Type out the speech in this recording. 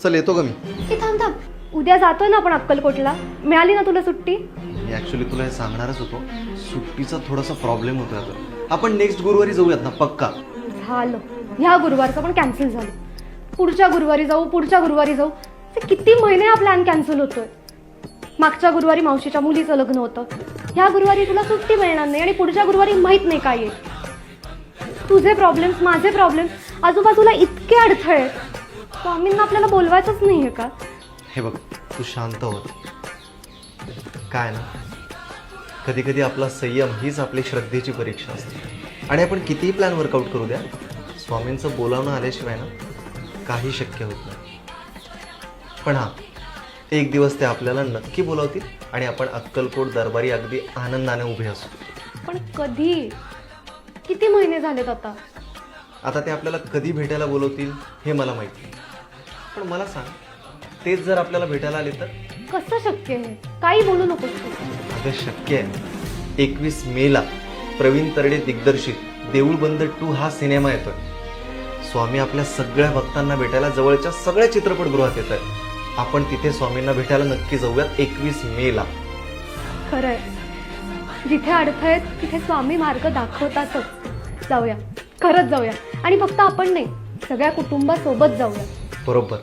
चल येतो का मी. ए थांब थांब, उद्या जातोय ना आपण अक्कलकोटला. मिळाली ना तुला सुट्टी? मी ॲक्च्युली तुला हे सांगणारच होतो. सुट्टीचा थोडासा प्रॉब्लेम होतोय आता. आपण नेक्स्ट गुरुवारी जाऊयात ना पक्का? झालं, ह्या गुरुवारचं पण कॅन्सल झालं. पुढच्या गुरुवारी जाऊ, पुढच्या गुरुवारी जाऊ. ते किती महिने हा प्लॅन कॅन्सल होतोय. मागच्या गुरुवारी मावशीच्या मुलीचं लग्न होतं. ह्या गुरुवारी तुला सुट्टी मिळणार नाही आणि पुढच्या गुरुवारी माहीत नाही काय आहे. तुझे प्रॉब्लेम्स, माझे प्रॉब्लेम्स, आजूबाजूला इतके अडथळे आहेत. स्वामींना आपल्याला बोलवायचंच नाहीये का? हे बघ, तू शांत हो. काय ना, कधी कधी आपला संयम हीच आपली श्रद्धेची परीक्षा असते. आणि आपण कितीही प्लॅन वर्कआउट करू द्या, स्वामींचं बोलावणं आल्याशिवाय ना काही शक्य होत नाही. पण हां, एक दिवस ते आपल्याला नक्की बोलावतील आणि आपण अक्कलकोट दरबारी अगदी आनंदाने उभे असू. पण कधी? किती महिने झालेत आता? आता ते आपल्याला कधी भेटायला बोलवतील हे मला माहिती नाही. पण मला सांग, तेच जर आपल्याला भेटायला आले तर? कसं शक्य आहे? काही बोलू नकोस तू. अगं शक्य आहे. 21 मेला प्रवीण तरडे दिग्दर्शित देऊळबंद 2 हा सिनेमा येतोय. स्वामी आपल्या सगळ्या भक्तांना भेटायला जवळच्या सगळ्या चित्रपटगृहात येत आहेत. आपण तिथे स्वामींना भेटायला नक्की जाऊयात 21 मेला. खरंय, जिथे अडथळे तिथे स्वामी मार्ग दाखवतातच. जाऊया, खरंच जाऊया. आणि फक्त आपण नाही, सगळ्या कुटुंबासोबत जाऊया. बरोबर.